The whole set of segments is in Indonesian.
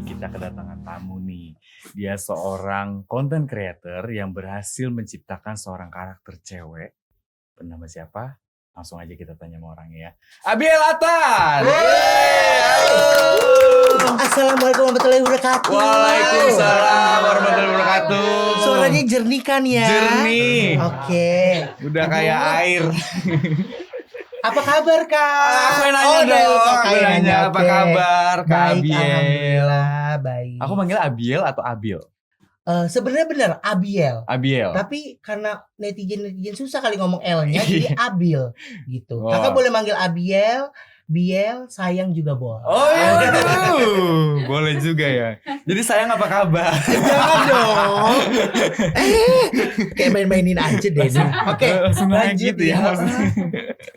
kita kedatangan tamu nih. Dia seorang content creator yang berhasil menciptakan seorang karakter cewek. Bernama siapa? Langsung aja kita tanya sama orangnya ya. Abiel Atan! Assalamualaikum warahmatullahi wabarakatuh. Waalaikumsalam warahmatullahi wabarakatuh. Suaranya jernih kan ya? Jernih. Oke. Udah kayak air. Apa kabar Kak? Aku yang nanya dong. Aku yang nanya apa oke. kabar Kak Baik, Abiel? alhamdulillah baik. Aku manggil Abiel atau Abil? Sebenarnya benar Abiel. Abiel. Tapi karena netizen susah kali ngomong L-nya, jadi Abil gitu. Oh. Kakak boleh manggil Abiel, Biel, sayang juga boleh. Oh iya, waduh. Boleh juga ya. Jadi sayang apa kabar? Jangan dong. Kayak main-mainin aja deh. Oke, Langsung naik lanjut gitu ya.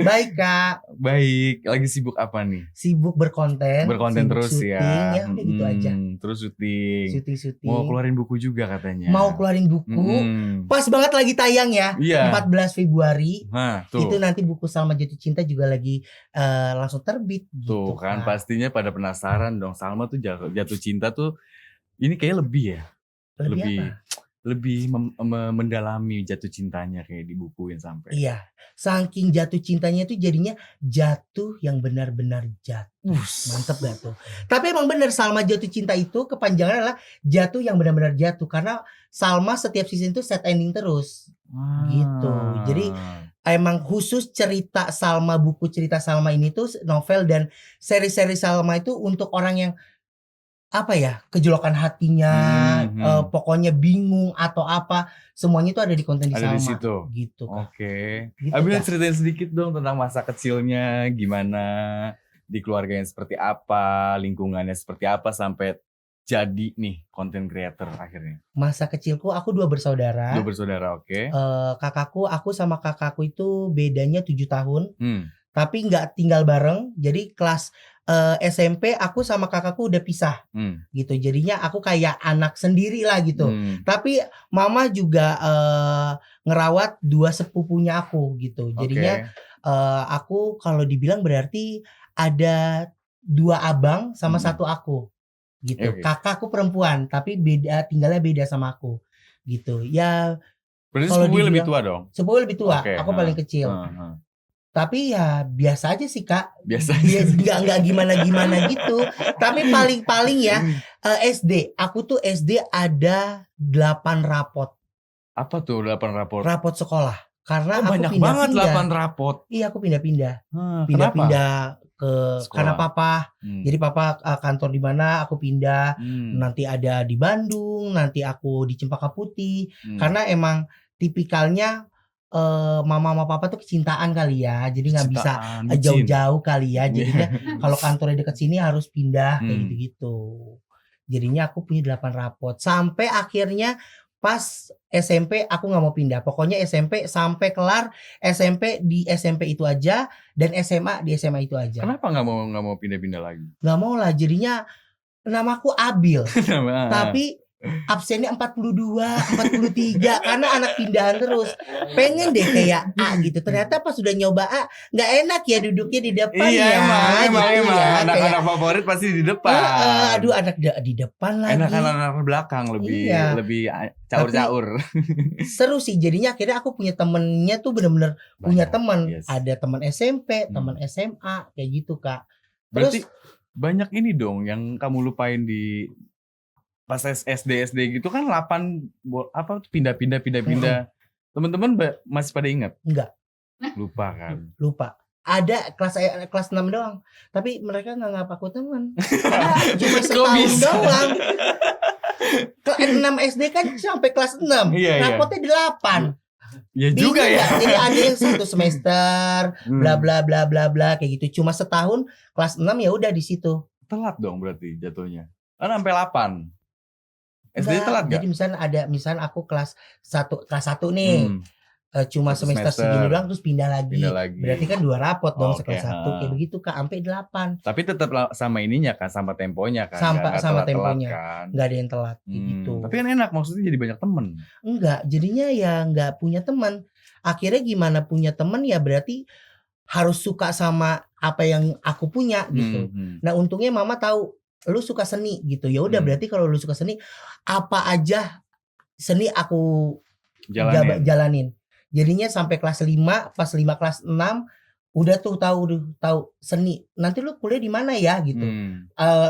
Baik Kak. Baik, lagi sibuk apa nih? Sibuk berkonten. Berkonten sibuk terus syuting, ya. udah gitu aja. Terus syuting. Syuting. Mau keluarin buku juga katanya. Mau keluarin buku. Pas banget lagi tayang ya. Iya. 14 Februari. Nah, tuh. Itu nanti buku Salma Jatuh Cinta juga lagi langsung terbit gitu. Tuh kan pastinya pada penasaran dong. Salma tuh jatuh cinta tuh ini kayak lebih ya. Lebih apa? Lebih mendalami jatuh cintanya kayak dibukuin sampai. Iya, saking jatuh cintanya itu jadinya jatuh yang benar-benar jatuh. Mantep gak tuh? Tapi emang bener Salma Jatuh Cinta itu kepanjangan adalah jatuh yang benar-benar jatuh. Karena Salma setiap season itu set ending terus. Gitu. Jadi emang khusus cerita Salma, buku cerita Salma ini tuh novel dan seri-seri Salma itu untuk orang yang apa ya, kejolokan hatinya, pokoknya bingung atau apa, semuanya itu ada di konten di Salma. Ada di situ. Gitu. Oke. Gitu, Abiel Kak. ceritain sedikit dong tentang masa kecilnya, gimana di keluarganya seperti apa, lingkungannya seperti apa sampai jadi nih content creator akhirnya. Masa kecilku aku 2 bersaudara. 2 bersaudara, oke. Kakakku, aku sama kakakku itu bedanya 7 tahun. Tapi nggak tinggal bareng. Jadi kelas SMP aku sama kakakku udah pisah. Gitu. Jadinya aku kayak anak sendiri lah gitu. Tapi mama juga ngerawat 2 sepupunya aku gitu. Jadinya aku kalau dibilang berarti ada 2 abang sama 1 aku. Gitu. Kakakku perempuan tapi tinggalnya beda sama aku. Gitu. Ya berarti sepupu lebih tua dong? Sepupu lebih tua. Aku paling kecil. Tapi ya biasa aja sih Kak. Biasa aja. Nggak gimana-gimana gitu. Tapi paling-paling ya SD. Aku tuh SD ada 8 rapot. Apa tuh 8 rapot? Rapot sekolah. Karena aku banyak pindah-pindah. banget 8 rapot. Iya aku pindah-pindah. Pindah-pindah ke sekolah. karena papa. Jadi papa kantor di mana aku pindah. Nanti ada di Bandung. Nanti aku di Cempaka Putih. Karena emang tipikalnya mama sama papa tuh kecintaan kali ya, jadi nggak bisa jauh-jauh kali ya, jadinya kalau kantornya deket sini harus pindah kayak gitu-gitu. Jadinya aku punya 8 rapot sampai akhirnya pas SMP aku nggak mau pindah, pokoknya SMP sampai kelar SMP di SMP itu aja dan SMA di SMA itu aja. Kenapa nggak mau pindah-pindah lagi? Nggak mau lah, jadinya namaku Abil, tapi absennya 42, 43 karena anak pindahan terus. Pengen deh kayak A gitu. Ternyata pas sudah nyoba A nggak enak ya duduknya di depan. Iya, ya. emang Ya, anak-anak favorit pasti di depan. Aduh anak di depan lagi. Anak-anak belakang lebih caur-caur. Seru sih, jadinya akhirnya aku punya temennya tuh bener-bener punya teman. Ada teman SMP, teman SMA kayak gitu Kak. Berarti banyak ini dong yang kamu lupain di pas SD gitu kan 8 apa pindah-pindah. Teman-teman masih pada ingat? Enggak. Lupa kan? Lupa. Ada kelas 6 doang. Tapi mereka enggak ngapa aku teman. Cuma setahun doang. 6 SD kan sampai kelas 6. Rapotnya 8. Ya juga ya. Jadi ada yang 1 semester bla bla bla bla bla kayak gitu. Cuma setahun kelas 6 ya udah di situ. Telat dong berarti jatuhnya. Kan sampai 8. SD telat gak? Jadi misalnya aku kelas 1 nih. Cuma semester segini doang terus pindah lagi. Berarti kan 2 rapot dong sekelas 1 kayak begitu Kak sampai 8. Tapi tetap sama ininya kan, sama temponya kan. Sama temponya. Kan. Gak ada yang telat gitu. Tapi kan enak maksudnya jadi banyak temen. Enggak, jadinya ya enggak punya teman. Akhirnya gimana punya teman ya berarti harus suka sama apa yang aku punya gitu. Nah untungnya mama tahu lu suka seni gitu. Ya udah Hmm. berarti kalau lu suka seni, apa aja seni aku Jalanin. Jadinya sampai kelas 5, pas 5 kelas 6 udah tuh tahu seni. Nanti lu kuliah di mana ya gitu.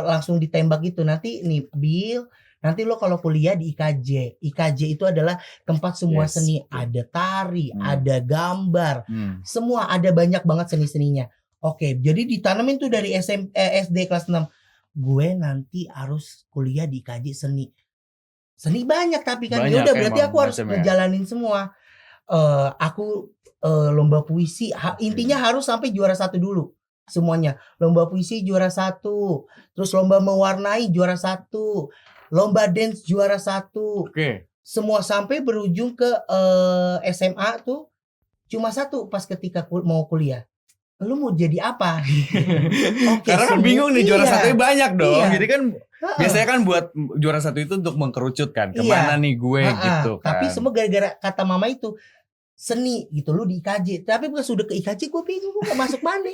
Langsung ditembak gitu. Nanti nih Bill, nanti lo kalau kuliah di IKJ. IKJ itu adalah tempat semua Yes, seni. betul. Ada tari, Hmm. ada gambar, Hmm. semua ada banyak banget seni-seninya. Oke, jadi ditanamin tuh dari SD kelas 6. Gue nanti harus kuliah di IKJ seni. Seni banyak tapi kan. Ya Banyak udah berarti emang aku harus macamnya. ngejalanin semua. Aku lomba puisi, intinya harus sampai juara 1 dulu semuanya. Lomba puisi juara 1, terus lomba mewarnai juara 1, lomba dance juara 1. Oke. Semua sampai berujung ke SMA tuh cuma 1 pas ketika mau kuliah. Lu mau jadi apa? Oke, Karena kan bingung nih juara iya. satunya banyak dong. Iya. Jadi kan Heeh. biasanya kan buat juara satu itu untuk mengkerucutkan Iya. kemana nih gue Ha-ha. gitu kan. Tapi semua gara-gara kata mama itu seni gitu, lu di IKJ. Tapi pas sudah ke IKJ gue bingung gue mau masuk mana.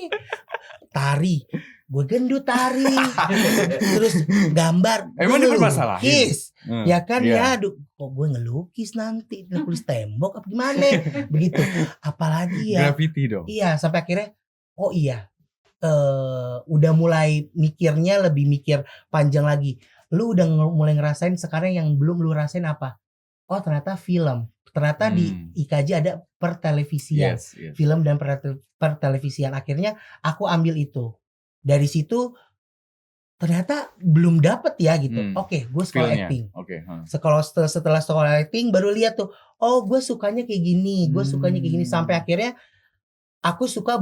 Tari, gue gendut tari. Terus gambar, Emang gue dipermasalahin? ngelukis. Ya kan Iya. ya, kok gue ngelukis nanti, nulis tembok apa gimana? Begitu. Apalagi ya. Graffiti dong. Iya, sampai akhirnya oh iya. Udah mulai mikirnya lebih mikir panjang lagi. Lu udah mulai ngerasain sekarang yang belum lu rasain apa? Oh ternyata film. Ternyata di IKJ ada pertelevisian. Yes, yes. Film dan pertelevisian. Akhirnya aku ambil itu. Dari situ ternyata belum dapet ya gitu. Oke, gue sekolah Feel-nya. acting. Oke. Setelah sekolah acting baru lihat tuh. Oh gue sukanya kayak gini. Gue sukanya kayak gini. Sampai akhirnya aku suka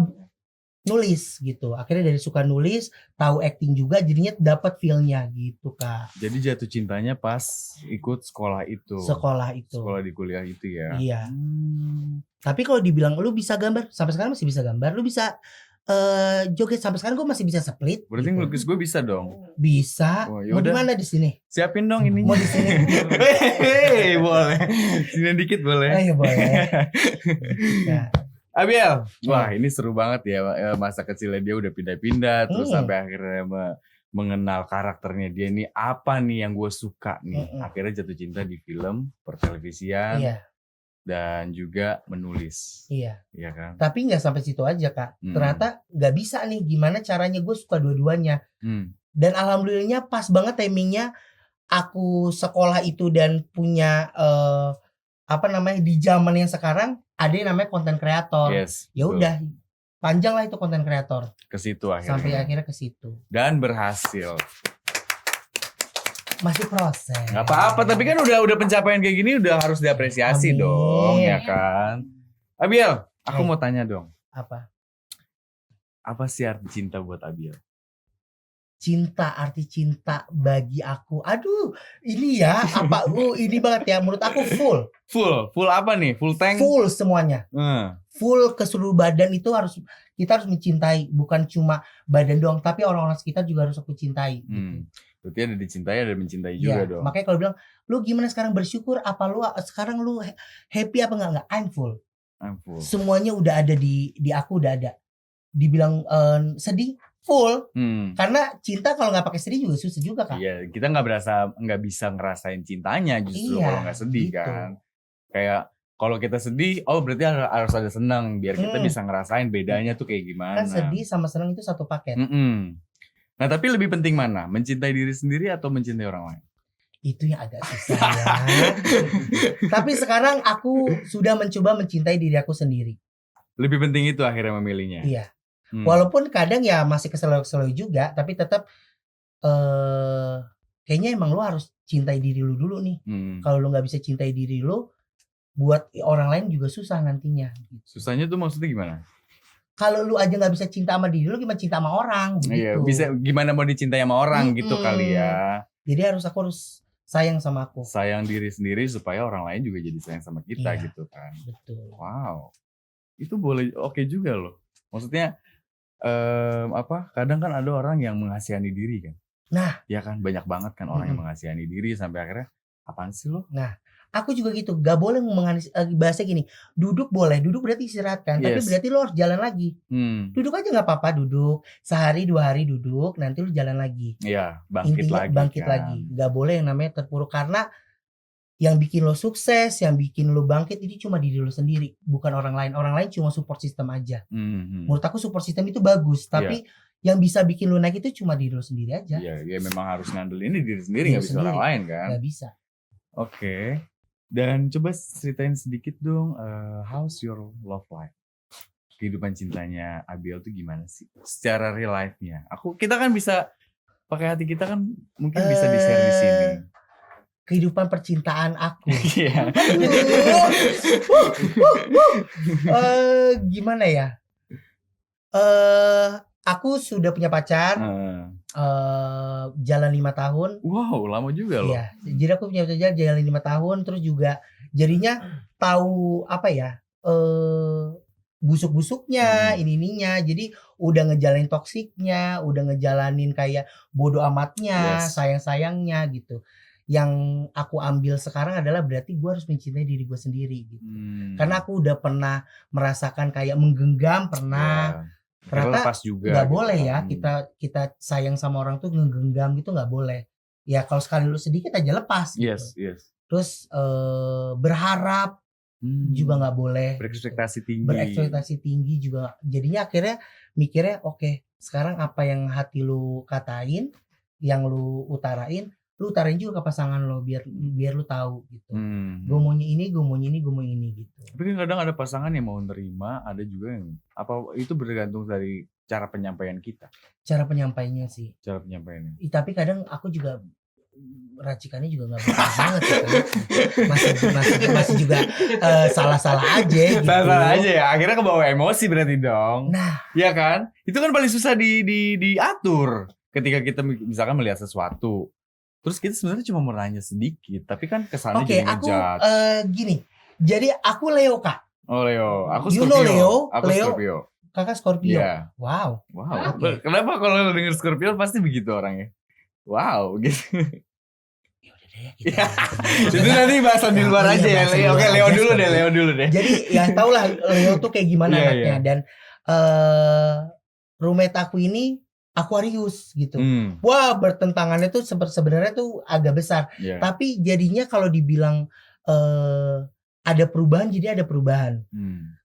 nulis gitu. Akhirnya dari suka nulis, tahu acting juga, jadinya dapat feel-nya gitu, Kak. Jadi jatuh cintanya pas ikut sekolah itu. Sekolah itu. Sekolah di kuliah itu ya. Iya. Tapi kalau dibilang lu bisa gambar, sampai sekarang masih bisa gambar. Lu bisa joget, sampai sekarang gue masih bisa split. Berarti gitu. ngelukis gue bisa dong. Bisa. Oh, Mau di yaudah. mana di sini? Siapin dong ininya. Mau di sini? Hei, boleh. Sini dikit boleh. Ayo boleh. Ya. Abiel, wah ini seru banget ya, masa kecilnya dia udah pindah-pindah terus sampai akhirnya mengenal karakternya dia nih, apa nih yang gue suka nih. Akhirnya jatuh cinta di film, pertelevisian, dan juga menulis. Iya. Iya kan? Tapi nggak sampai situ aja, Kak. Ternyata nggak bisa nih, gimana caranya gue suka dua-duanya. Dan alhamdulillahnya pas banget timingnya aku sekolah itu dan punya di zaman yang sekarang ada yang namanya konten kreator. Yes, ya udah panjang lah itu konten kreator. Ke situ akhirnya. Sampai akhirnya ke situ. Dan berhasil. Masih proses. Gak apa-apa, tapi kan udah pencapaian kayak gini udah harus diapresiasi. Amin. Dong, ya kan. Abiel, aku mau tanya dong. Apa? Apa sih arti cinta buat Abiel? Cinta, arti cinta bagi aku, aduh ini ya apa ini banget ya, menurut aku full apa nih, full tank, full semuanya, full ke seluruh badan. Itu kita harus mencintai, bukan cuma badan doang, tapi orang-orang sekitar juga harus aku cintai. Berarti ada dicintai, ada mencintai juga dong. Makanya kalau bilang lu gimana sekarang, bersyukur apa lu sekarang, lu happy apa enggak, I'm full. Semuanya udah ada di aku, udah ada. Dibilang sedih, full. Karena cinta kalau nggak pakai sedih juga susah juga, Kak. Iya, kita nggak bisa ngerasain cintanya justru kalau nggak sedih gitu. Kan. Kayak kalau kita sedih, oh berarti harus ada senang biar kita bisa ngerasain bedanya tuh kayak gimana. Kan sedih sama senang itu satu paket. Nah tapi lebih penting mana? Mencintai diri sendiri atau mencintai orang lain? Itu yang agak susah ya. Tapi sekarang aku sudah mencoba mencintai diri aku sendiri. Lebih penting itu akhirnya memilihnya. Iya. Walaupun kadang ya masih kesel-kesel juga, tapi tetap kayaknya emang lu harus cintai diri lu dulu nih. Kalau lu nggak bisa cintai diri lu, buat orang lain juga susah nantinya. Susahnya tuh maksudnya gimana? Kalau lu aja nggak bisa cinta sama diri lu, gimana cinta sama orang? Gitu. Iya, bisa gimana mau dicintai sama orang gitu kali ya. Jadi aku harus sayang sama aku. Sayang diri sendiri supaya orang lain juga jadi sayang sama kita gitu kan. Betul. Wow, itu boleh oke juga loh. Maksudnya kadang kan ada orang yang mengasihani diri kan. Nah, ya kan banyak banget kan orang yang mengasihani diri sampai akhirnya Apaan sih lo? Nah, aku juga gitu, gak boleh bahasa gini, duduk boleh, duduk berarti istirahat kan, tapi Yes. berarti lo harus jalan lagi. Duduk aja gak apa-apa, duduk sehari 2 hari duduk, nanti lo jalan lagi. Iya, bangkit Intinya lagi bangkit kan. lagi, gak boleh yang namanya terpuruk, karena yang bikin lo sukses, yang bikin lo bangkit itu cuma diri lo sendiri, bukan orang lain. Orang lain cuma support system aja. Menurut aku support system itu bagus, tapi yang bisa bikin lo naik itu cuma diri lo sendiri aja. Iya, ya memang harus ngandelin diri sendiri, nggak bisa orang lain kan. Nggak bisa. Oke. Dan coba ceritain sedikit dong, how's your love life? Kehidupan cintanya Abiel tuh gimana sih? Secara real life-nya. Kita kan bisa pakai hati kita kan mungkin bisa di-share di sini. Kehidupan percintaan aku. Iya. Gimana ya? Aku sudah punya pacar. Jalan 5 tahun. Wow, lama juga loh. Iya, jadi aku punya pacar jalan 5 tahun, terus juga jadinya tahu apa ya? Busuk-busuknya, ininya. Jadi udah ngejalanin toksiknya, udah ngejalanin kayak bodo amatnya, sayang-sayangnya gitu. Yang aku ambil sekarang adalah berarti gue harus mencintai diri gue sendiri gitu. Karena aku udah pernah merasakan kayak menggenggam, pernah. Ternyata lepas juga nggak gitu boleh kan. ya kita sayang sama orang tuh ngegenggam gitu, nggak boleh. Ya kalau sekali lu sedikit aja lepas gitu. Yes. Terus berharap juga nggak boleh. Berekspektasi tinggi juga. Jadinya akhirnya mikirnya oke, sekarang apa yang hati lu katain, yang lu utarain juga ke pasangan lo biar lu tahu gitu. Gue maunya ini gitu. Tapi kan kadang ada pasangan yang mau nerima, ada juga yang itu bergantung dari cara penyampaian kita. Cara penyampaiannya sih. Cara penyampaiannya. Tapi kadang aku juga racikannya juga nggak benar banget sih, masih juga salah-salah aja gitu. Salah aja ya, akhirnya kebawa emosi berarti dong. Nah, ya kan? Itu kan paling susah diatur ketika kita misalkan melihat sesuatu. Terus kita sebenarnya cuma mau nanya sedikit, tapi kan kesannya jadi ngejudge. Gini, jadi aku Leo Kak. Oh Leo, aku You Scorpio. know Leo, aku Scorpio. Kakak Scorpio. Yeah. Wow. Okay. Kenapa kalau lo denger Scorpio pasti begitu orangnya? Wow, gitu. Itu nanti bahasan di luar aja ya. Oke, Leo dulu deh. Jadi ya tau lah Leo tuh kayak gimana anaknya. Dan roommate aku ini Aquarius gitu. Wah, bertentangannya tuh sebenarnya tuh agak besar. Tapi jadinya kalau dibilang ada perubahan, jadi ada perubahan.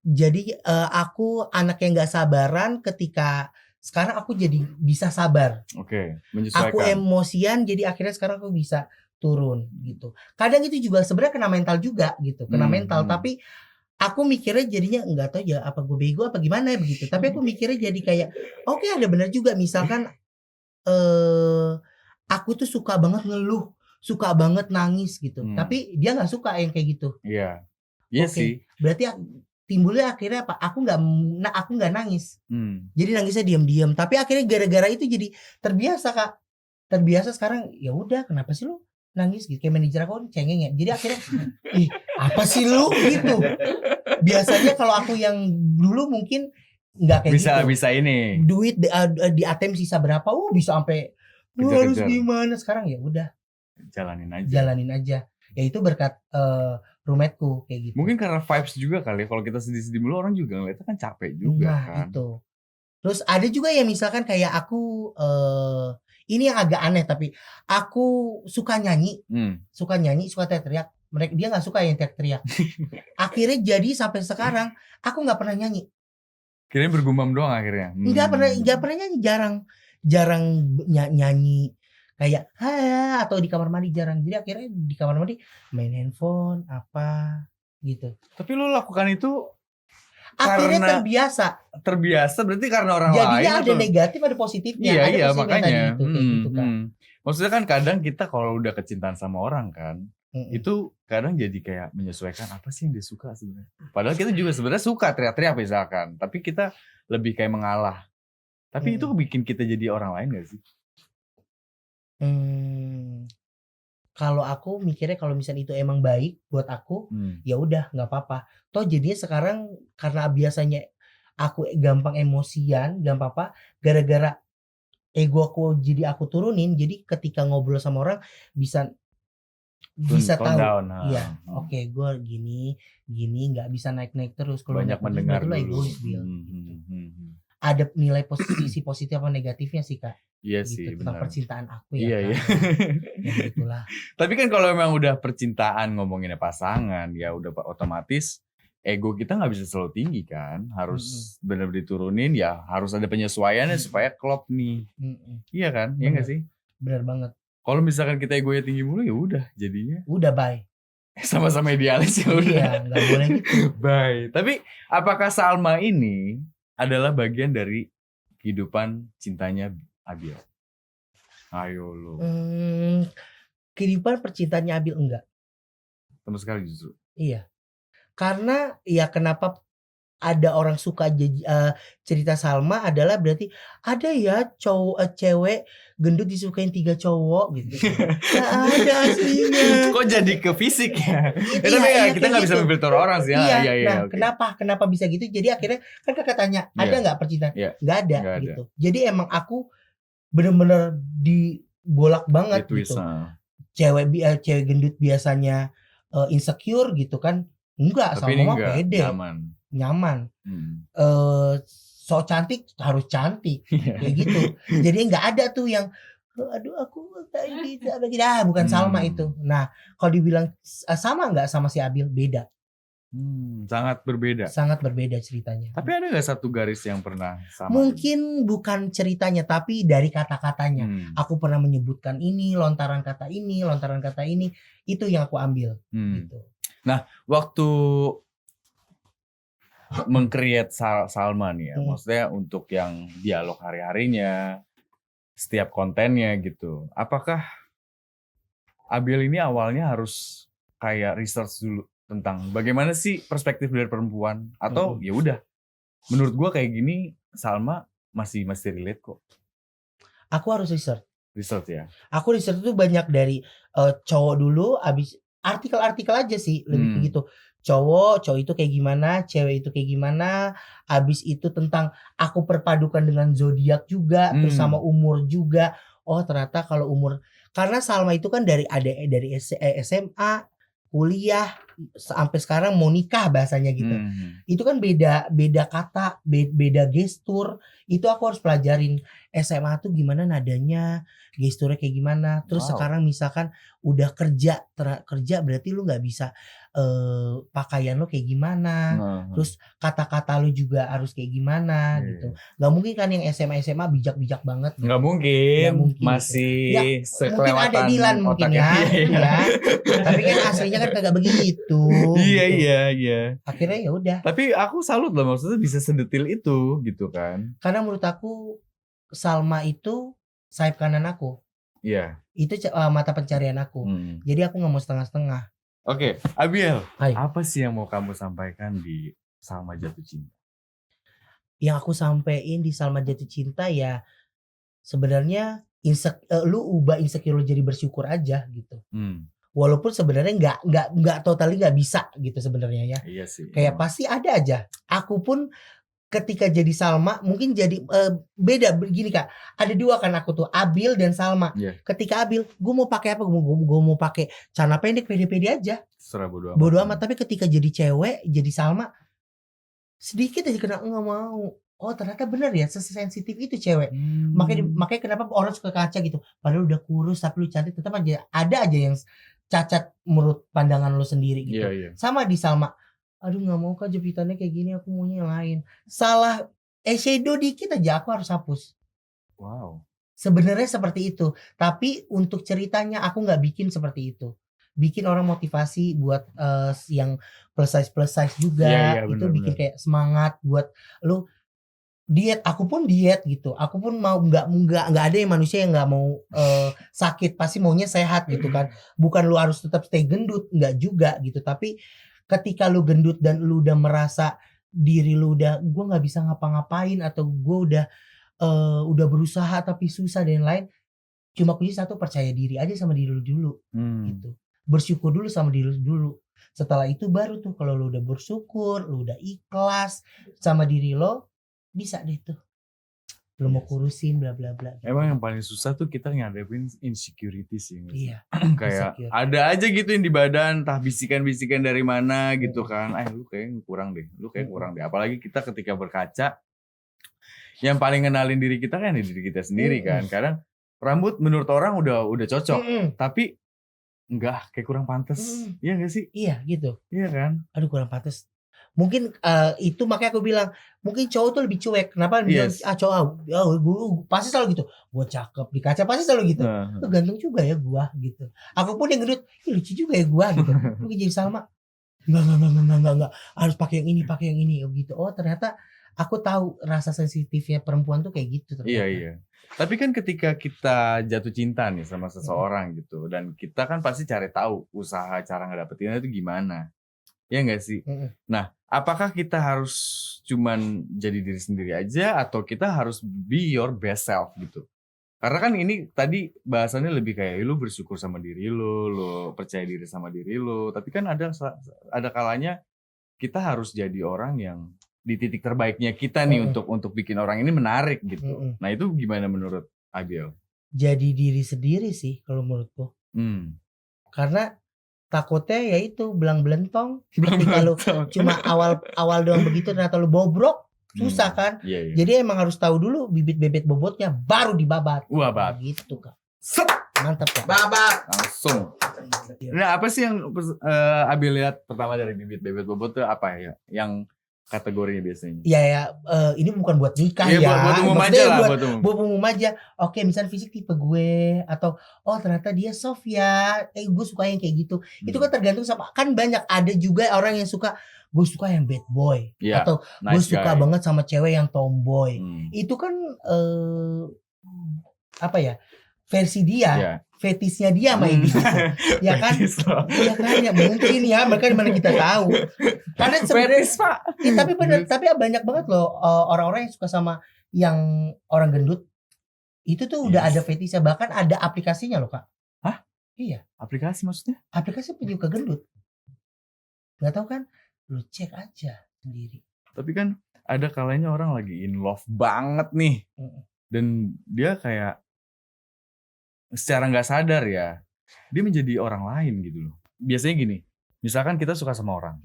Jadi aku anak yang gak sabaran, ketika sekarang aku jadi bisa sabar. Oke, menyesuaikan. Aku emosian, jadi akhirnya sekarang aku bisa turun gitu. Kadang itu juga sebenarnya kena mental juga gitu, kena mental. Tapi aku mikirnya jadinya nggak tahu ya apa gue bego apa gimana begitu. Tapi aku mikirnya jadi kayak oke, ada benar juga. Misalkan aku tuh suka banget ngeluh, suka banget nangis gitu. Tapi dia nggak suka yang kayak gitu. Iya. Iya sih. Berarti timbulnya akhirnya apa? Aku nggak nangis. Jadi nangisnya diam-diam. Tapi akhirnya gara-gara itu jadi terbiasa Kak. Terbiasa sekarang ya udah, kenapa sih lu nangis gitu, kayak manajer aku cengeng ya. Jadi akhirnya ih apa sih lu gitu. Biasanya kalau aku yang dulu mungkin nggak kayak gitu. Bisa ini. Duit di ATM sisa berapa? Bisa sampai harus gimana. Sekarang ya udah. Jalanin aja. Ya itu berkat roommateku kayak gitu. Mungkin karena vibes juga kali. Kalau kita sedih-sedih dulu orang juga ngeliatnya kan capek juga kan. Itu. Terus ada juga ya misalkan kayak aku ini yang agak aneh, tapi aku suka nyanyi, suka teriak-teriak. Dia nggak suka yang teriak-teriak. Akhirnya jadi sampai sekarang aku nggak pernah nyanyi. Kirain bergumam doang akhirnya. Nggak pernah nyanyi, jarang nyanyi kayak atau di kamar mandi jarang. Jadi akhirnya di kamar mandi main handphone apa gitu. Tapi lo lakukan itu akhirnya terbiasa berarti karena orang jadinya lain. Jadinya ada negatif ada positifnya. Iya makanya. Gitu, kayak gitu kan. Maksudnya kan kadang kita kalau udah kecintaan sama orang kan, itu kadang jadi kayak menyesuaikan apa sih yang dia suka sebenarnya. Padahal kita juga sebenarnya suka teriak-teriak misalkan, tapi kita lebih kayak mengalah. Tapi itu bikin kita jadi orang lain gak sih? Kalau aku mikirnya kalau misalnya itu emang baik buat aku, ya udah nggak apa-apa. Toh jadinya sekarang karena biasanya aku gampang emosian, gampang apa, gara-gara ego aku jadi aku turunin. Jadi ketika ngobrol sama orang bisa bisa tone tahu. down. Iya, oke, gue gini nggak bisa naik terus. Kalau Banyak naik terus mendengar berarti lo dulu. egois, Bil. Ada nilai sisi positif apa negatifnya sih, Kak. Iya Gitu, sih, tentang benar. percintaan aku Iya, ya kan. iya. Ya gitulah. Tapi kan kalau memang udah percintaan ngomonginnya pasangan, ya udah otomatis ego kita nggak bisa selalu tinggi kan. Harus benar-benar diturunin, ya harus ada penyesuaiannya supaya klop nih. Iya kan? Iya nggak sih? Bener banget. Kalau misalkan kita egonya tinggi mulu, ya udah jadinya Udah bye. sama-sama idealis ya udah. Iya, nggak boleh gitu. Bye. Tapi apakah Salma ini adalah bagian dari kehidupan cintanya Abil? Ayo lu. Kehidupan percintaannya Abil enggak. Sama sekali justru. Iya. Karena ya kenapa ada orang suka cerita Salma adalah berarti ada ya cewek gendut disukain 3 cowok gitu. Nggak ada aslinya. Kok jadi ke fisik ya? Iya, Tapi ya iya, kita kayak nggak bisa gitu. memfilter orang sih. Iya, Iya, nah oke. kenapa bisa gitu? Jadi akhirnya kan kakak tanya, ada Iya. nggak percintaan? Iya, Nggak ada nggak ada. gitu. Jadi emang aku bener-bener dibolak banget Ditwist, gitu. Cewek gendut biasanya insecure gitu kan. Enggak, tapi ini sama mama enggak, pede. Nyaman. So cantik harus cantik kayak gitu. Jadi nggak ada tuh yang aduh aku kayak gitu, bukan Salma itu. Nah, kalau dibilang sama nggak sama si Abil, beda. Sangat berbeda. Sangat berbeda ceritanya. Tapi ada nggak satu garis yang pernah sama? Mungkin bukan ceritanya, tapi dari kata-katanya. Aku pernah menyebutkan ini, lontaran kata ini, itu yang aku ambil. Gitu. Nah, waktu meng-create Salma nih ya, maksudnya untuk yang dialog hari-harinya, setiap kontennya gitu. Apakah Abil ini awalnya harus kayak research dulu tentang bagaimana sih perspektif dari perempuan, atau ya udah menurut gua kayak gini Salma masih relate kok? Aku harus research ya. Aku research itu banyak dari cowok dulu, abis artikel-artikel aja sih, lebih begitu. Cowok itu kayak gimana, cewek itu kayak gimana, abis itu tentang aku perpadukan dengan zodiak juga, terus sama umur juga. Oh ternyata kalau umur, karena Salma itu kan dari SMA, kuliah, sampai sekarang mau nikah bahasanya gitu. Itu kan beda kata, beda gestur. Itu aku harus pelajarin. SMA tuh gimana nadanya, gesturnya kayak gimana. Terus sekarang misalkan udah kerja berarti lu nggak bisa pakaian lo kayak gimana. Terus kata-kata lu juga harus kayak gimana gitu. Gak mungkin kan yang SMA bijak-bijak banget. Nggak mungkin. Masih gitu. Mungkin ada Dilan mungkin ya. Tapi kan aslinya kan kagak begitu. Iya. Akhirnya ya udah. Tapi aku salut loh, maksudnya bisa sedetil itu gitu kan. Karena menurut aku Salma itu sayap kanan aku. Iya. Itu mata pencarian aku. Jadi aku nggak mau setengah-setengah. Oke, Abil, apa sih yang mau kamu sampaikan di Salma Jatuh Cinta? Yang aku sampein di Salma Jatuh Cinta ya sebenarnya lu ubah insecure lu jadi bersyukur aja gitu. Walaupun sebenarnya nggak totally nggak bisa gitu sebenarnya ya. Iya sih. Kayak pasti ada aja. Aku pun ketika jadi Salma mungkin jadi beda begini Kak. Ada 2 kan aku tuh, Abil dan Salma. Ketika Abil, gue mau pakai apa? Gue mau pakai celana pendek pede-pede aja. Serah bodo amat. Tapi ketika jadi cewek, jadi Salma, sedikit aja kena nggak mau. Oh ternyata bener ya, sesensitif itu cewek. Makanya kenapa orang suka kaca gitu. Padahal udah kurus tapi lu cantik, tetap aja ada aja yang cacat menurut pandangan lu sendiri gitu. Sama di Salma. Aduh nggak mau Kak jepitannya kayak gini, aku maunya yang lain. Salah eyeshadow dikit aja aku harus hapus. Wow. Sebenarnya seperti itu. Tapi untuk ceritanya aku nggak bikin seperti itu. Bikin orang motivasi buat yang plus size juga. Itu bikin kayak semangat buat lu diet. Aku pun diet gitu. Aku pun mau nggak ada yang manusia yang nggak mau sakit. Pasti maunya sehat gitu kan. Bukan lu harus tetap stay gendut, nggak juga gitu. Tapi ketika lu gendut dan lu udah merasa diri lu udah gue nggak bisa ngapa-ngapain atau gue udah berusaha tapi susah dan lain, cuma kunci satu, percaya diri aja sama diri lu dulu gitu. Bersyukur dulu sama diri lu dulu. Setelah itu baru tuh kalau lu udah bersyukur, lu udah ikhlas sama diri lo, bisa deh tuh. belum mau kurusin bla bla bla. Emang yang paling susah tuh kita ngadepin insecurity sih. Iya. Kayak Insecure. ada aja gitu yang di badan, entah bisikan-bisikan dari mana gitu kan. Lu kayak kurang deh, lu kayak kurang deh. Apalagi kita ketika berkaca, yang paling ngenalin diri kita kan diri kita sendiri kan. Kadang rambut menurut orang udah cocok, tapi enggak, kayak kurang pantas. Iya enggak sih? Iya gitu. Iya kan? Aduh kurang pantas. Mungkin itu makanya aku bilang mungkin cowok tuh lebih cuek. Kenapa bilang cowok gue pasti selalu gitu. Gue cakep di kaca pasti selalu gitu. Ganteng juga ya gua gitu. Aku pun yang gendut, lucu juga ya gua gitu. Mungkin jadi Salma. Enggak. Harus pakai yang ini gitu. Oh ternyata aku tahu rasa sensitifnya perempuan tuh kayak gitu ternyata. Iya. Tapi kan ketika kita jatuh cinta nih sama seseorang gitu, dan kita kan pasti cari tahu usaha cara ngedapetinnya itu gimana. Ya nggak sih? Nah, apakah kita harus cuman jadi diri sendiri aja atau kita harus be your best self gitu? Karena kan ini tadi bahasannya lebih kayak lu bersyukur sama diri lu percaya diri sama diri lu. Tapi kan ada kalanya kita harus jadi orang yang di titik terbaiknya kita nih untuk bikin orang ini menarik gitu. Nah, itu gimana menurut Abiel? Jadi diri sendiri sih kalau menurutku. Karena takutnya ya itu belang belentong. Ketika lu cuma awal doang begitu ternyata lu bobrok, susah kan? Iya. Jadi emang harus tahu dulu bibit bebet bobotnya baru dibabat. Babat. Gitu kan. Set. Mantap kan? Babat. Langsung. Nah, apa sih yang Abiel lihat pertama dari bibit bebet bobot itu apa ya? Yang kategorinya biasanya? Ya, ini bukan buat nikah ya. Buat umum aja lah. Buat umum aja. Oke, misalnya fisik tipe gue. Atau, ternyata dia soft ya. Gue suka yang kayak gitu. Itu kan tergantung sama. Kan banyak. Ada juga orang yang suka, gue suka yang bad boy. Atau gue suka banget sama cewek yang tomboy. Itu kan, apa ya, versi dia. Fetisnya dia main gitu. Ya kan? Iya kan? Ya mungkin ya. Mereka dimana kita tahu. Karena sebenarnya tapi benar, tapi banyak banget loh orang-orang yang suka sama yang orang gendut. Itu tuh udah ada fetisnya, bahkan ada aplikasinya loh, Kak. Hah? Iya. Aplikasi maksudnya? Aplikasi penyuka gendut. Gak tahu kan? Lu cek aja sendiri. Tapi kan ada kalanya orang lagi in love banget nih. Dan dia kayak secara nggak sadar ya, dia menjadi orang lain gitu loh. Biasanya gini, misalkan kita suka sama orang.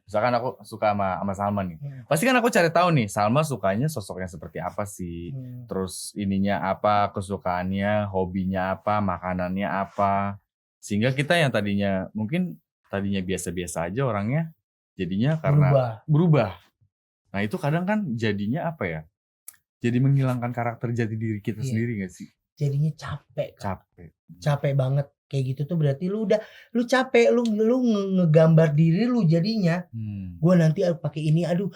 Misalkan aku suka sama Salma nih. Pasti kan aku cari tahu nih, Salma sukanya sosoknya seperti apa sih. Terus ininya apa, kesukaannya, hobinya apa, makanannya apa. Sehingga kita yang tadinya biasa-biasa aja orangnya, jadinya karena berubah. Nah itu kadang kan jadinya apa ya? Jadi menghilangkan karakter jati diri kita sendiri gak sih? Jadinya capek banget kayak gitu tuh berarti lu capek, lu ngegambar diri lu jadinya. Gue nanti pakai ini, aduh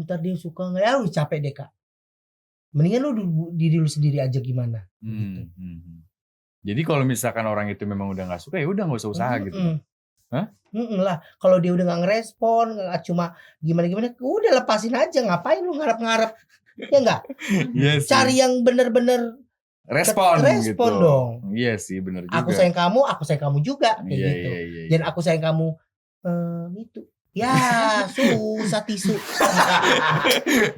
ntar dia suka nggak ya, lu capek deh Kak. Mendingan lu diri lu sendiri aja gimana. Gitu. Jadi kalau misalkan orang itu memang udah nggak suka ya udah nggak usah usaha gitu. Hah? Lah kalau dia udah nggak ngerespon, cuma gimana udah lepasin aja, ngapain lu ngarep ya nggak? Yes, cari yang bener-bener respon gitu dong. Iya sih, benar juga. Aku sayang kamu juga kayak gitu. Iya. Dan aku sayang kamu itu. Ya, susah tisu.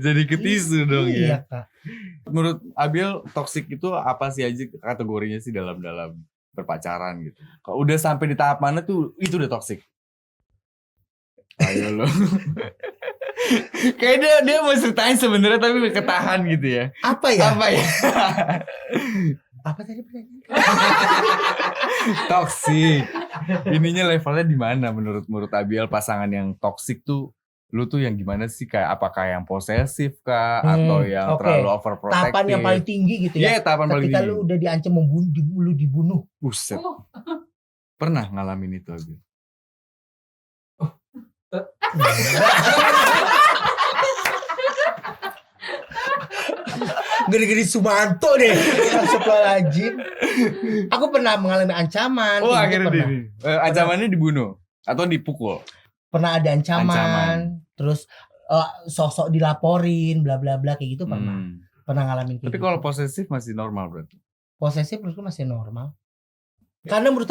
Jadi ke tisu dong ya. Iya, Kak. Menurut Abiel, toksik itu apa sih aja kategorinya sih dalam berpacaran gitu? Kalau udah sampai di tahap mana tuh itu udah toksik? Ayo lo. Kayak dia mau ceritain sebenarnya tapi ketahan gitu ya. Apa ya? Apa tadi pertanyaan? Toksik. Ininya levelnya di mana menurut Abiel pasangan yang toksik tuh lu tuh yang gimana sih, kayak apakah yang posesif kah atau yang terlalu overprotective? Tahapan yang paling tinggi gitu ya. Iya, tahapan paling tinggi. Ketika lu udah diancam lu dibunuh. Buset. Pernah ngalamin itu Abiel? Gede-gede Sumanto deh. Astagfirullahaladzim. Aku pernah mengalami ancaman. Akhirnya ancamannya dibunuh atau dipukul? Pernah ada ancaman. Terus sosok dilaporin bla bla bla kayak gitu pernah ngalamin kayak. Tapi kalau posesif masih normal berarti? Posesif menurutku masih normal. Karena menurut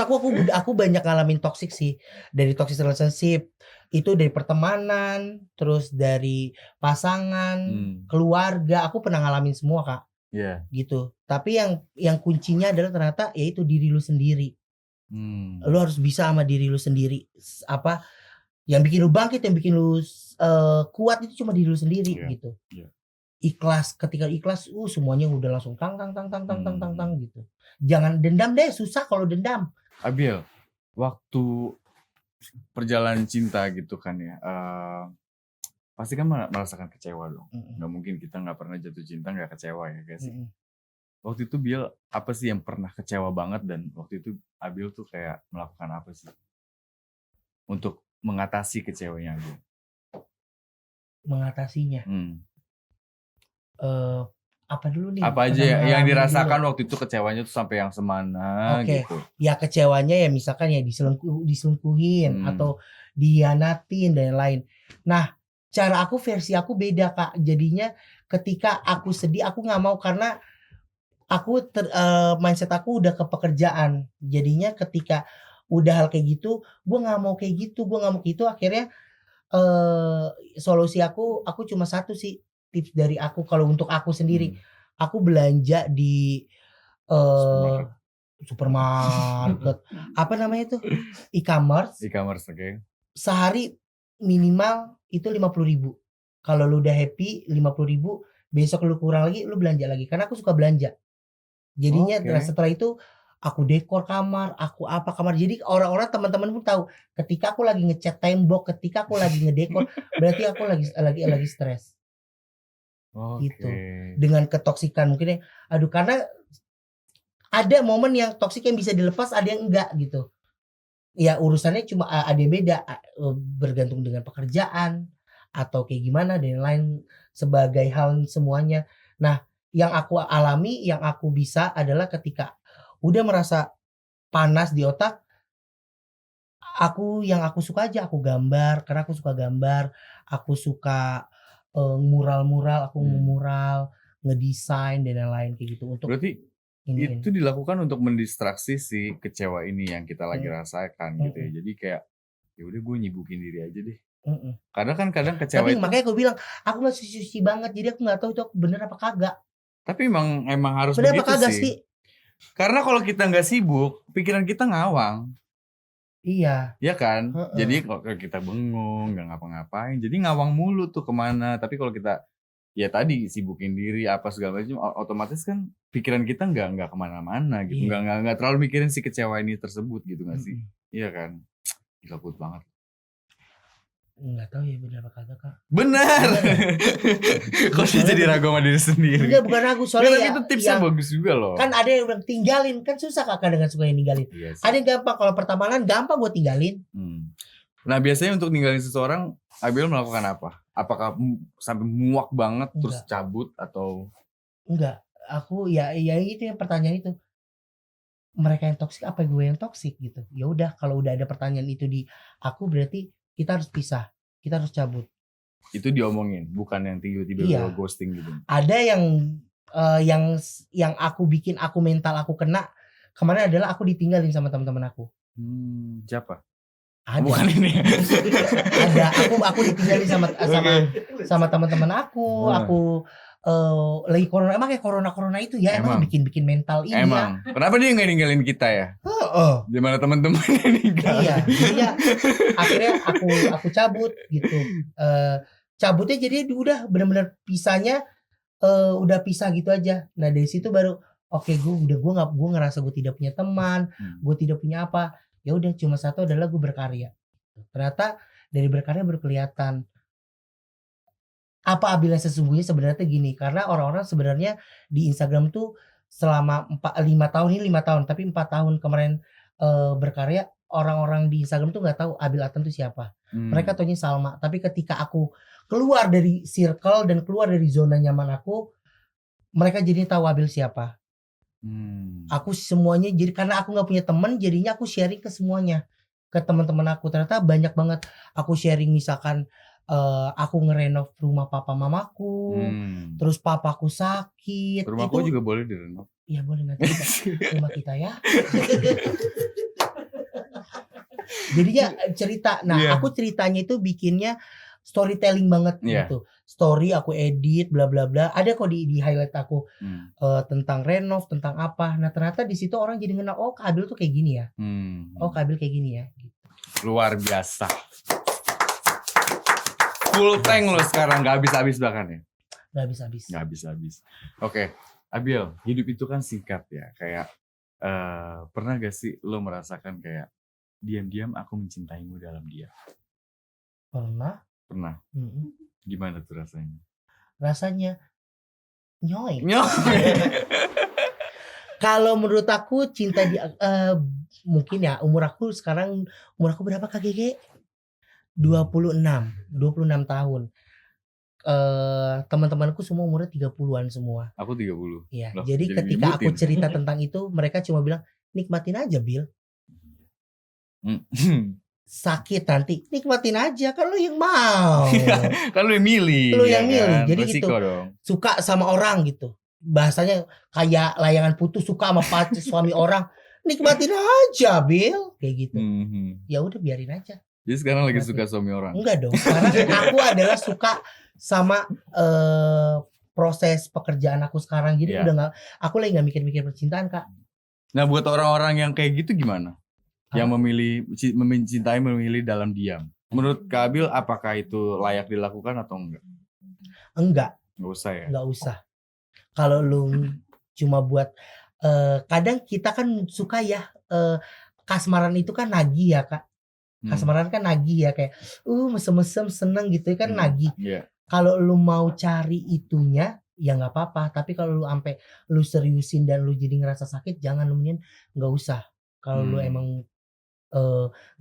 aku banyak ngalamin toxic sih. Dari toxic relationship, itu dari pertemanan, terus dari pasangan, keluarga, aku pernah ngalamin semua, Kak. Iya. Gitu. Tapi yang kuncinya adalah ternyata yaitu diri lu sendiri. Lu harus bisa sama diri lu sendiri. Apa yang bikin lu bangkit, yang bikin lu kuat itu cuma diri lu sendiri gitu. Iya. Ikhlas, ketika ikhlas, semuanya udah langsung tang gitu. Jangan dendam deh, susah kalau dendam. Abil, waktu perjalanan cinta gitu kan ya, pasti kan merasakan kecewa dong. Nggak mungkin kita nggak pernah jatuh cinta nggak kecewa ya guys. Waktu itu Bil, apa sih yang pernah kecewa banget dan waktu itu Abil tuh kayak melakukan apa sih untuk mengatasi kecewanya Abil? Mengatasinya. Apa dulu nih? Apa aja yang dirasakan dulu. Waktu itu kecewanya tuh sampai yang semana gitu? Ya kecewanya ya misalkan ya diselingkuhin atau dihianatin dan lain. Nah, cara aku versi aku beda Kak. Jadinya ketika aku sedih aku nggak mau karena aku mindset aku udah ke pekerjaan. Jadinya ketika udah hal kayak gitu, gue nggak mau kayak gitu, gue nggak mau gitu. Akhirnya solusi aku cuma satu sih. Tips dari aku kalau untuk aku sendiri, aku belanja di supermarket apa namanya itu e-commerce. Oke. Sehari minimal itu 50.000. Kalau lu udah happy 50.000, besok lu kurang lagi lu belanja lagi karena aku suka belanja. Jadinya setelah itu aku dekor kamar, aku apa kamar. Jadi orang-orang teman-teman pun tahu ketika aku lagi ngecat tembok, ketika aku lagi ngedekor, berarti aku lagi stres. Gitu. Dengan ketoksikan mungkin karena ada momen yang toksik yang bisa dilepas, ada yang enggak gitu. Ya urusannya cuma ada yang beda, bergantung dengan pekerjaan atau kayak gimana dan lain sebagai hal semuanya. Nah, yang aku alami, yang aku bisa adalah ketika udah merasa panas di otak, yang aku suka aja aku gambar, karena aku suka gambar, aku suka mural-mural, aku ngemural, ngedesain dan lain-lain kayak gitu untuk. Berarti itu dilakukan untuk mendistraksi si kecewa ini yang kita lagi rasakan gitu ya. Jadi kayak ya udah gue nyibukin diri aja deh. Karena kan kadang kecewa tapi itu. Makanya gue bilang aku masih suci banget, jadi aku nggak tahu itu aku bener apa kagak. Tapi emang harus bener begitu apa kagak sih. Karena kalau kita nggak sibuk, pikiran kita ngawang. Iya. Iya kan? Jadi kalau kita bengong, nggak ngapa-ngapain, jadi ngawang mulu tuh kemana. Tapi kalau kita ya tadi sibukin diri apa segala macam, otomatis kan pikiran kita nggak kemana-mana gitu. Nggak terlalu mikirin si kecewa ini tersebut gitu nggak sih? Iya kan? Gila kuat banget. Nggak tahu ya benar apa kagak Kak. Benar. Kok sih jadi ragu sama diri sendiri? Enggak, bukan ragu soalnya ya. Itu tipsnya bagus juga loh. Kan ada yang bilang tinggalin, kan susah Kakak dengan suka yang ninggalin. Yes. Ada yang gampang, kalau pertemanan gampang gue tinggalin. Nah biasanya untuk ninggalin seseorang, Abil melakukan apa? Apakah sampai muak banget terus cabut atau? Enggak, aku ya itu yang pertanyaan itu. Mereka yang toksik apa gue yang toksik gitu. Ya udah, kalau udah ada pertanyaan itu di aku berarti kita harus pisah, kita harus cabut. Itu diomongin, bukan yang tiba-tiba ghosting gitu. Ada yang aku bikin aku mental aku kena kemarin adalah aku ditinggalin sama teman-teman aku. Siapa? Ada. Bukan ini. Ada. Aku ditinggalin sama teman-teman aku. Aku lagi corona, emang kayak corona itu ya emang bikin mental ini. Emang. Kenapa dia nggak ninggalin kita ya? Di mana teman-teman yang ninggal? Iya. Jadi ya akhirnya aku cabut gitu. Cabutnya jadi udah benar-benar pisahnya udah pisah gitu aja. Nah dari situ baru gue ngerasa gue tidak punya teman, gue tidak punya apa. Ya udah cuma satu adalah gue berkarya. Ternyata dari berkarya berkelihatan apa Abil yang sesungguhnya sebenarnya gini, karena orang-orang sebenarnya di Instagram tuh selama 5 tahun, tapi 4 tahun kemarin berkarya, orang-orang di Instagram tuh nggak tahu Abil Athan tuh siapa. Mereka taunya Salma, tapi ketika aku keluar dari circle dan keluar dari zona nyaman aku, mereka jadi tahu Abil siapa. Aku semuanya jadi karena aku nggak punya teman, jadinya aku sharing ke semuanya, ke teman-teman aku. Ternyata banyak banget aku sharing, misalkan aku ngerenov rumah papa mamaku, terus papaku sakit. Rumahku juga boleh direnov. Iya boleh nanti rumah kita ya. Jadinya cerita. Nah, aku ceritanya itu bikinnya storytelling banget gitu. Story aku edit bla bla bla. Ada kok di highlight aku tentang renov, tentang apa. Nah, ternyata di situ orang jadi kenal, oh Kak Abil tuh kayak gini ya. Oh Kak Abil kayak gini ya gitu. Luar biasa. Full tank lo sekarang, gak habis-habis bahkan ya. Gak habis-habis. Gak habis-habis. Oke, Abil, hidup itu kan singkat ya. Kayak pernah gak sih lo merasakan kayak diam-diam aku mencintaimu dalam diam? Pernah. Gimana tuh rasanya? Rasanya nyoy. Kalau menurut aku cinta mungkin ya umur aku berapa Kak Gege? 26 tahun. Teman-temanku semua umurnya 30-an semua. Aku 30. Iya, jadi ketika aku cerita tentang itu, mereka cuma bilang, "Nikmatin aja, Bil." Sakit nanti, nikmatin aja, kan lu yang mau. Kan lu yang milih. Lu yang milih. Kan? Jadi Resiko gitu. Dong. Suka sama orang gitu. Bahasanya kayak layangan putus, suka sama suami orang. Nikmatin aja, Bil. Kayak gitu. Ya udah biarin aja. Jadi sekarang lagi suka suami orang? Enggak dong. Karena aku adalah suka sama proses pekerjaan aku sekarang. Jadi udah aku lagi nggak mikir-mikir percintaan, Kak. Nah, buat orang-orang yang kayak gitu gimana? Yang memilih dalam diam. Menurut Kak Abil, apakah itu layak dilakukan atau enggak? Enggak. Enggak usah ya? Enggak usah. Kalau lu cuma buat kadang kita kan suka ya kasmaran itu kan nagih ya, Kak. Kasmaran kan nagih ya, kayak mesem-mesem seneng gitu kan nagih. Kalau lu mau cari itunya ya nggak apa-apa, tapi kalau lu sampai lu seriusin dan lu jadi ngerasa sakit, jangan, lu mending nggak usah. Kalau lu emang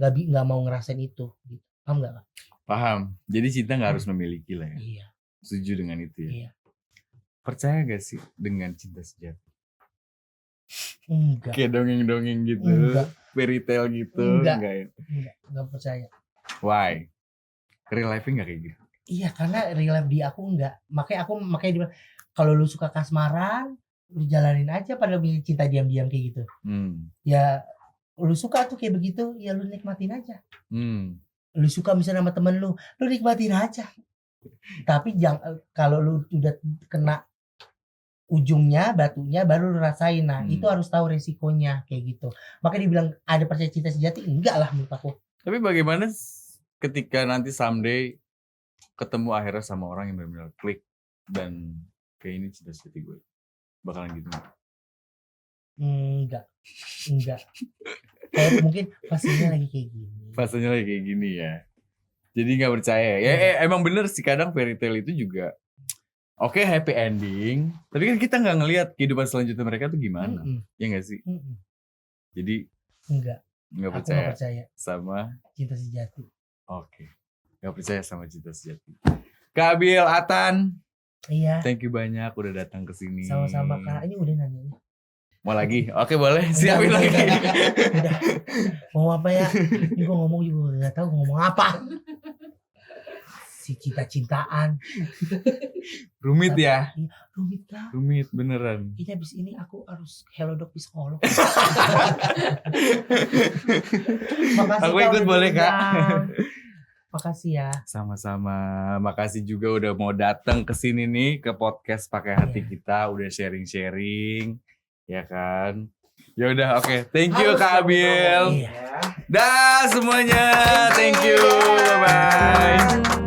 nggak mau ngerasain itu gitu. Paham nggak, Kak? Paham. Jadi cinta nggak harus memiliki lah ya. Iya. Setuju dengan itu ya. Iya. Percaya gak sih dengan cinta sejati? Enggak. Kayak dongeng-dongeng gitu. Enggak. Fairy tale gitu. Enggak. Ya? Enggak percaya. Why? Real life-nya gak kayak gitu? Iya, karena real life di aku enggak. Makanya dia bilang, kalau lu suka kasmaran, lu jalanin aja, pada cinta diam-diam kayak gitu. Ya lu suka tuh kayak begitu, ya lu nikmatin aja. Lu suka misalnya sama temen lu nikmatin aja. Tapi kalau lu udah kena ujungnya, batunya, baru lu rasain. Nah, itu harus tahu resikonya kayak gitu. Makanya dibilang ada percaya cinta sejati, enggak lah menurut aku. Tapi bagaimana ketika nanti someday ketemu akhirnya sama orang yang benar-benar klik dan kayak ini cinta sejati gue, bakalan gitu? Enggak. Kayak mungkin fasenya lagi kayak gini ya. Jadi nggak percaya ya. Emang bener sih, kadang fairy tale itu juga oke, happy ending, tapi kan kita nggak ngelihat kehidupan selanjutnya mereka tuh gimana. Ya nggak sih? Jadi nggak percaya sama cinta sejati. Oke. Nggak percaya sama cinta sejati. Kak Abil, Atan, iya, thank you banyak udah datang ke sini. Sama-sama, Kak. Ini udah nanya. Mau lagi? Oke, boleh. Siapin lagi. Udah. Mau apa ya? Ini gue ngomong juga gak tahu ngomong apa. Si cinta-cintaan. Rumit ya? Iya, rumit, Kak. Rumit beneran. Ini abis ini aku harus hello dok psikolog. Makasih, aku ikut boleh, Kak? Makasih ya. Sama-sama. Makasih juga udah mau datang ke sini nih, ke podcast Pakai Hati kita, udah sharing-sharing. Ya kan? Ya udah, oke. Thank you Kak Abil. Dah semuanya. Thank you. Bye bye.